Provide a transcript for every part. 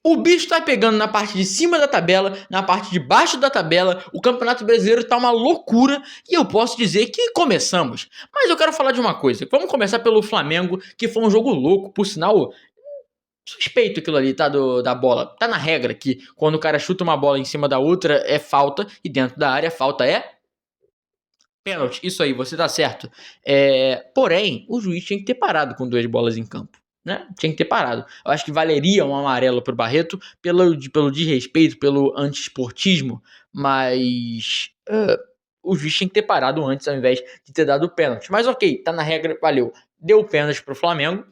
O bicho tá pegando na parte de cima da tabela, na parte de baixo da tabela, o Campeonato Brasileiro tá uma loucura e eu posso dizer que começamos. Mas eu quero falar de uma coisa, vamos começar pelo Flamengo, que foi um jogo louco, por sinal, suspeito aquilo ali, tá, da bola. Tá na regra que quando o cara chuta uma bola em cima da outra é falta e dentro da área falta é pênalti. Isso aí, você tá certo. Porém, o juiz tinha que ter parado com 2 bolas em campo. Né? Tinha que ter parado. Eu acho que valeria um amarelo pro Barreto pelo desrespeito, pelo antiesportismo, mas o juiz tinha que ter parado antes ao invés de ter dado o pênalti. Mas ok, tá na regra, valeu. Deu o pênalti pro Flamengo.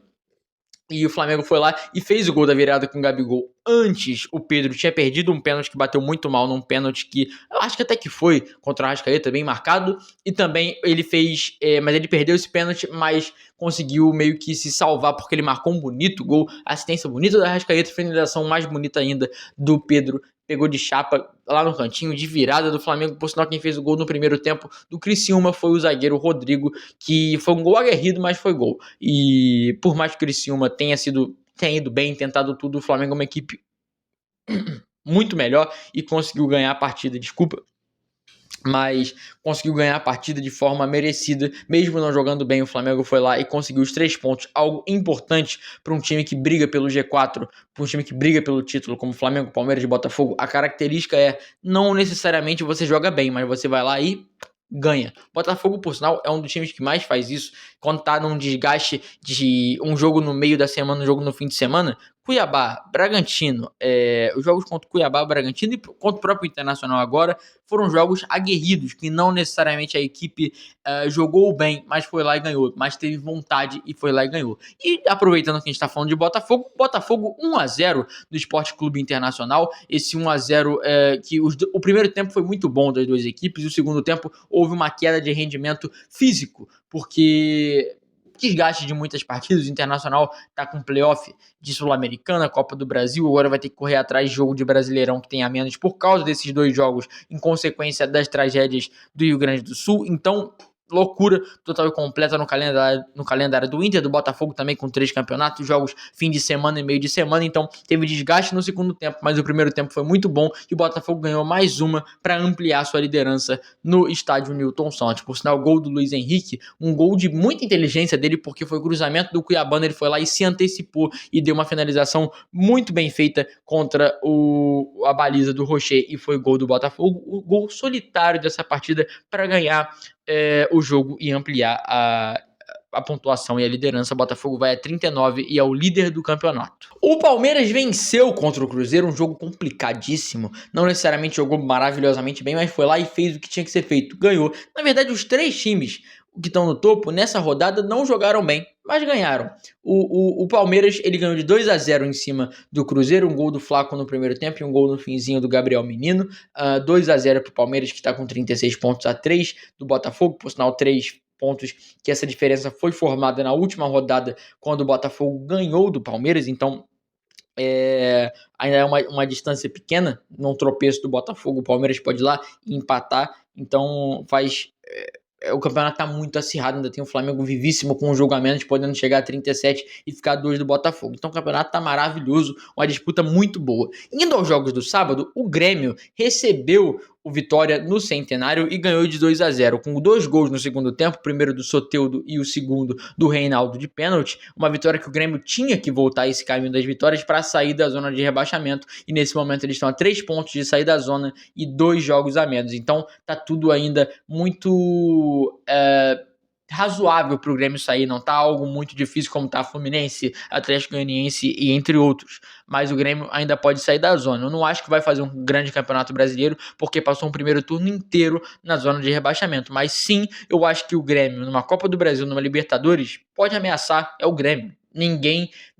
E o Flamengo foi lá e fez o gol da virada com o Gabigol. Antes, o Pedro tinha perdido um pênalti que bateu muito mal, num pênalti que eu acho que até que foi contra o Arrascaeta, bem marcado. E também ele fez, mas ele perdeu esse pênalti, mas conseguiu meio que se salvar porque ele marcou um bonito gol, assistência bonita da Arrascaeta, finalização mais bonita ainda do Pedro. Pegou de chapa lá no cantinho, de virada do Flamengo. Por sinal, quem fez o gol no primeiro tempo do Criciúma foi o zagueiro Rodrigo, que foi um gol aguerrido, mas foi gol. E por mais que o Criciúma tenha ido bem, tentado tudo, o Flamengo é uma equipe muito melhor e conseguiu ganhar a partida, desculpa. Mas conseguiu ganhar a partida de forma merecida, mesmo não jogando bem. O Flamengo foi lá e conseguiu os 3 pontos, algo importante para um time que briga pelo G4, para um time que briga pelo título, como Flamengo, Palmeiras e Botafogo. A característica é, não necessariamente você joga bem, mas você vai lá e ganha. Botafogo, por sinal, é um dos times que mais faz isso, quando tá num desgaste de um jogo no meio da semana, um jogo no fim de semana. Cuiabá, Bragantino, os jogos contra o Cuiabá, Bragantino e contra o próprio Internacional agora foram jogos aguerridos, que não necessariamente a equipe jogou bem, mas foi lá e ganhou, mas teve vontade e foi lá e ganhou. E aproveitando que a gente está falando de Botafogo 1-0 do Sport Clube Internacional, esse 1-0 que o primeiro tempo foi muito bom das duas equipes, e o segundo tempo houve uma queda de rendimento físico, porque desgaste de muitas partidas, o Internacional tá com playoff de Sul-Americana, Copa do Brasil, agora vai ter que correr atrás de jogo de Brasileirão que tem a menos por causa desses 2 jogos, em consequência das tragédias do Rio Grande do Sul. Então, loucura total e completa no calendário do Inter, do Botafogo também com 3 campeonatos, jogos fim de semana e meio de semana, então teve desgaste no segundo tempo, mas o primeiro tempo foi muito bom e o Botafogo ganhou mais uma para ampliar sua liderança no estádio Newton Santos. Por sinal, o gol do Luiz Henrique, um gol de muita inteligência dele, porque foi cruzamento do Cuiabano, ele foi lá e se antecipou e deu uma finalização muito bem feita contra a baliza do Rocher e foi gol do Botafogo, o gol solitário dessa partida para ganhar o jogo e ampliar a pontuação e a liderança. O Botafogo vai a 39 e é o líder do campeonato. O Palmeiras venceu contra o Cruzeiro, um jogo complicadíssimo. Não necessariamente jogou maravilhosamente bem, mas foi lá e fez o que tinha que ser feito. Ganhou. Na verdade, os 3 times que estão no topo, nessa rodada, não jogaram bem, mas ganharam. O Palmeiras, ele ganhou de 2-0 em cima do Cruzeiro, um gol do Flaco no primeiro tempo e um gol no finzinho do Gabriel Menino. 2-0 para o Palmeiras, que está com 36 pontos a 3 do Botafogo, por sinal 3 pontos, que essa diferença foi formada na última rodada, quando o Botafogo ganhou do Palmeiras, então ainda é uma distância pequena, num tropeço do Botafogo, o Palmeiras pode ir lá e empatar, então o campeonato tá muito acirrado, ainda tem o Flamengo vivíssimo com um jogo a menos, podendo chegar a 37 e ficar 2 do Botafogo. Então o campeonato tá maravilhoso, uma disputa muito boa. Indo aos jogos do sábado, o Grêmio recebeu o Vitória no Centenário e ganhou de 2-0, com 2 gols no segundo tempo, o primeiro do Soteldo e o segundo do Reinaldo de pênalti. Uma vitória que o Grêmio tinha que voltar esse caminho das vitórias para sair da zona de rebaixamento, e nesse momento eles estão a 3 pontos de sair da zona e 2 jogos a menos. Então tá tudo ainda muito razoável para o Grêmio sair, não tá algo muito difícil como tá Fluminense, Atlético Goianiense e entre outros, mas o Grêmio ainda pode sair da zona. Eu não acho que vai fazer um grande campeonato brasileiro, porque passou um primeiro turno inteiro na zona de rebaixamento, mas sim, eu acho que o Grêmio, numa Copa do Brasil, numa Libertadores, pode ameaçar, é o Grêmio.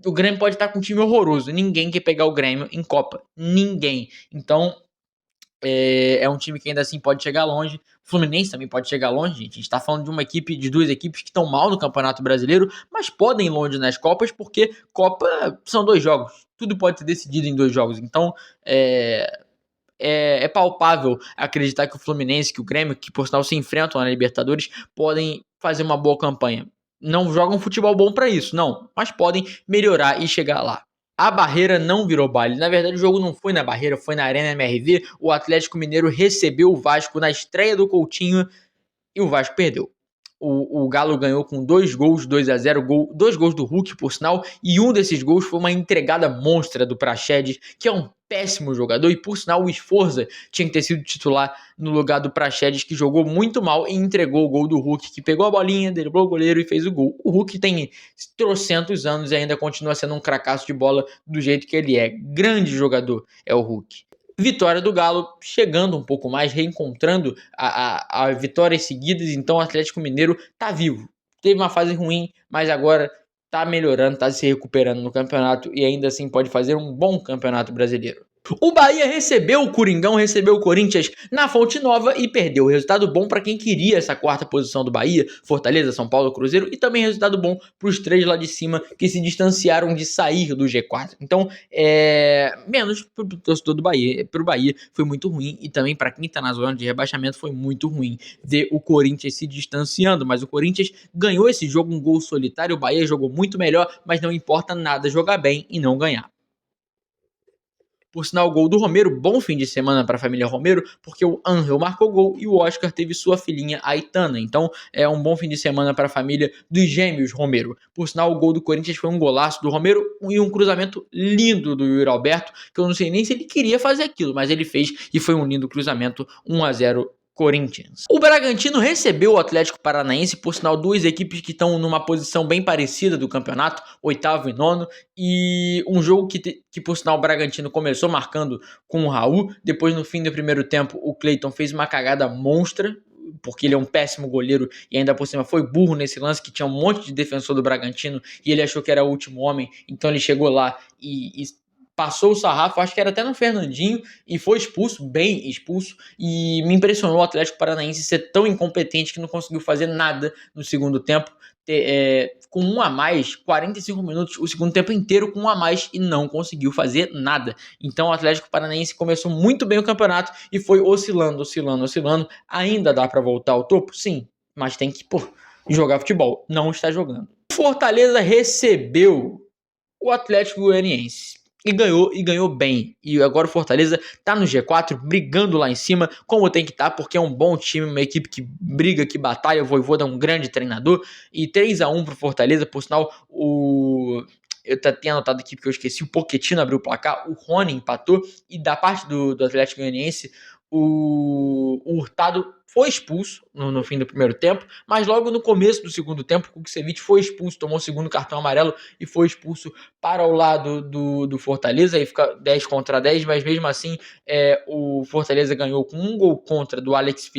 O Grêmio pode estar com um time horroroso, ninguém quer pegar o Grêmio em Copa, ninguém. Então é um time que ainda assim pode chegar longe. O Fluminense também pode chegar longe, gente. A gente tá falando de 2 equipes que estão mal no Campeonato Brasileiro, mas podem ir longe nas Copas, porque Copa são 2 jogos. Tudo pode ser decidido em 2 jogos. Então, é palpável acreditar que o Fluminense, que o Grêmio, que por sinal se enfrentam na Libertadores, podem fazer uma boa campanha. Não jogam futebol bom para isso, não, mas podem melhorar e chegar lá. A barreira não virou baile. Na verdade, o jogo não foi na barreira, foi na Arena MRV. O Atlético Mineiro recebeu o Vasco na estreia do Coutinho e o Vasco perdeu. O Galo ganhou com 2 gols, 2-0, 2 gols do Hulk, por sinal, e um desses gols foi uma entregada monstra do Praxedes, que é um péssimo jogador, e por sinal o Sforza tinha que ter sido titular no lugar do Praxedes, que jogou muito mal e entregou o gol do Hulk, que pegou a bolinha, driblou o goleiro e fez o gol. O Hulk tem trocentos anos e ainda continua sendo um cracaço de bola do jeito que ele é. Grande jogador é o Hulk. Vitória do Galo, chegando um pouco mais, reencontrando a vitórias seguidas, então o Atlético Mineiro tá vivo. Teve uma fase ruim, mas agora tá melhorando, tá se recuperando no campeonato e ainda assim pode fazer um bom campeonato brasileiro. O Bahia recebeu o Coringão, recebeu o Corinthians na Fonte Nova e perdeu. Resultado bom para quem queria essa quarta posição do Bahia, Fortaleza, São Paulo, Cruzeiro, e também resultado bom para os 3 lá de cima que se distanciaram de sair do G4. Então, menos para o torcedor do Bahia, para o Bahia foi muito ruim, e também para quem está na zona de rebaixamento foi muito ruim ver o Corinthians se distanciando, mas o Corinthians ganhou esse jogo, um gol solitário, o Bahia jogou muito melhor, mas não importa nada jogar bem e não ganhar. Por sinal, o gol do Romero, bom fim de semana para a família Romero, porque o Angel marcou gol e o Oscar teve sua filhinha Aitana. Então, é um bom fim de semana para a família dos gêmeos Romero. Por sinal, o gol do Corinthians foi um golaço do Romero e um cruzamento lindo do Yuri Alberto, que eu não sei nem se ele queria fazer aquilo, mas ele fez e foi um lindo cruzamento, 1-0 Corinthians. O Bragantino recebeu o Atlético Paranaense, por sinal, 2 equipes que estão numa posição bem parecida do campeonato, 8º e 9º, e um jogo que por sinal, o Bragantino começou marcando com o Raul, depois no fim do primeiro tempo o Cleiton fez uma cagada monstra, porque ele é um péssimo goleiro e ainda por cima foi burro nesse lance, que tinha um monte de defensor do Bragantino e ele achou que era o último homem, então ele chegou lá e passou o sarrafo, acho que era até no Fernandinho, e foi expulso, bem expulso, e me impressionou o Atlético Paranaense ser tão incompetente que não conseguiu fazer nada no segundo tempo, com 1 a mais, 45 minutos, o segundo tempo inteiro com 1 a mais, e não conseguiu fazer nada. Então o Atlético Paranaense começou muito bem o campeonato e foi oscilando, ainda dá para voltar ao topo? Sim, mas tem que, jogar futebol, não está jogando. Fortaleza recebeu o Atlético Goianiense. E ganhou bem. E agora o Fortaleza tá no G4, brigando lá em cima, como tem que estar, porque é um bom time, uma equipe que briga, que batalha. O Vojvoda é um grande treinador. E 3-1 pro Fortaleza, por sinal, eu tinha anotado aqui porque eu esqueci, o Pochettino abriu o placar, o Rony empatou, e da parte do Atlético Goianiense, o Hurtado foi expulso no fim do primeiro tempo, mas logo no começo do segundo tempo, o Kusevich foi expulso, tomou o segundo cartão amarelo e foi expulso para o lado do Fortaleza, aí fica 10-10, mas mesmo assim o Fortaleza ganhou com um gol contra do Alex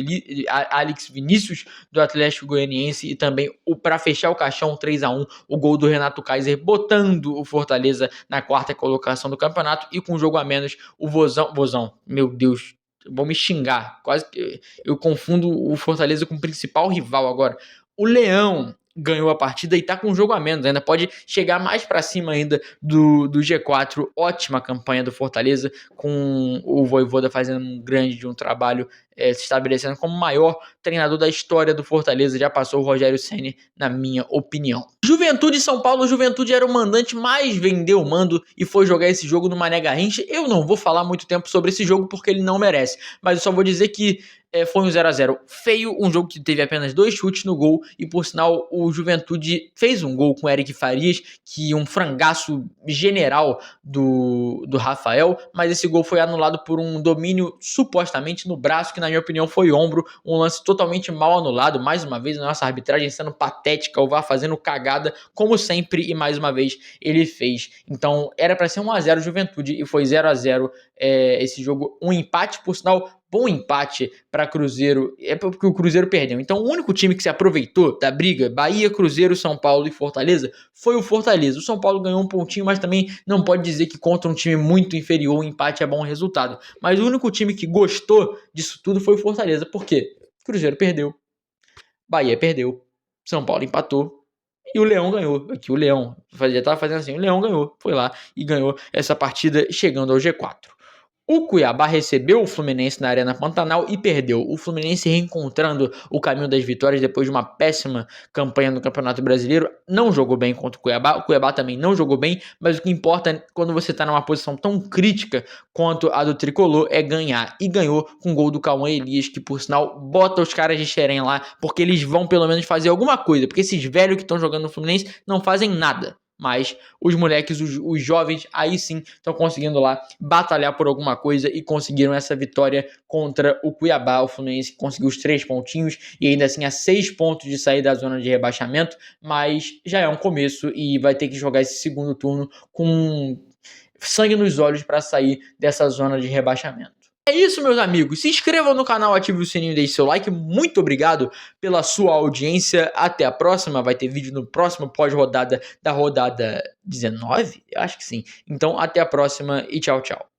Vinícius do Atlético Goianiense e também para fechar o caixão 3-1, o gol do Renato Kaiser botando o Fortaleza na 4ª colocação do campeonato, e com um jogo a menos o Vozão, meu Deus, vão me xingar, quase que eu confundo o Fortaleza com o principal rival agora. O Leão ganhou a partida e tá com um jogo a menos, ainda pode chegar mais para cima ainda do G4. Ótima campanha do Fortaleza, com o Vojvoda fazendo um grande trabalho, se estabelecendo como o maior treinador da história do Fortaleza. Já passou o Rogério Ceni, na minha opinião. Juventude e São Paulo. Juventude era o mandante, mas vendeu o mando e foi jogar esse jogo no Mané Garrincha. Eu não vou falar muito tempo sobre esse jogo porque ele não merece, mas eu só vou dizer que foi um 0-0 feio, um jogo que teve apenas 2 chutes no gol, e por sinal o Juventude fez um gol com o Eric Farias, que um frangaço general do Rafael, mas esse gol foi anulado por um domínio supostamente no braço, que na minha opinião foi ombro, um lance totalmente mal anulado. Mais uma vez a nossa arbitragem sendo patética, o VAR fazendo cagada como sempre, e mais uma vez ele fez. Então era para ser 1-0 Juventude e foi 0-0 esse jogo, um empate, por sinal bom empate para Cruzeiro, porque o Cruzeiro perdeu. Então o único time que se aproveitou da briga, Bahia, Cruzeiro, São Paulo e Fortaleza, foi o Fortaleza. O São Paulo ganhou um pontinho, mas também não pode dizer que contra um time muito inferior o empate é bom resultado. Mas o único time que gostou disso tudo foi o Fortaleza. Por quê? Cruzeiro perdeu, Bahia perdeu, São Paulo empatou e o Leão ganhou. Aqui o Leão, já estava fazendo assim, o Leão ganhou, foi lá e ganhou essa partida, chegando ao G4. O Cuiabá recebeu o Fluminense na Arena Pantanal e perdeu. O Fluminense reencontrando o caminho das vitórias depois de uma péssima campanha no Campeonato Brasileiro. Não jogou bem contra o Cuiabá também não jogou bem, mas o que importa quando você está numa posição tão crítica quanto a do Tricolor é ganhar. E ganhou com o gol do Cauã Elias, que por sinal bota os caras de Xerém lá, porque eles vão pelo menos fazer alguma coisa, porque esses velhos que estão jogando no Fluminense não fazem nada. Mas os moleques, os jovens, aí sim estão conseguindo lá batalhar por alguma coisa e conseguiram essa vitória contra o Cuiabá. O Fluminense conseguiu os 3 pontinhos e ainda assim a 6 pontos de sair da zona de rebaixamento, mas já é um começo e vai ter que jogar esse segundo turno com sangue nos olhos para sair dessa zona de rebaixamento. É isso, meus amigos. Se inscrevam no canal, ative o sininho e deixe seu like. Muito obrigado pela sua audiência. Até a próxima. Vai ter vídeo no próximo pós-rodada da rodada 19? Eu acho que sim. Então, até a próxima e tchau, tchau.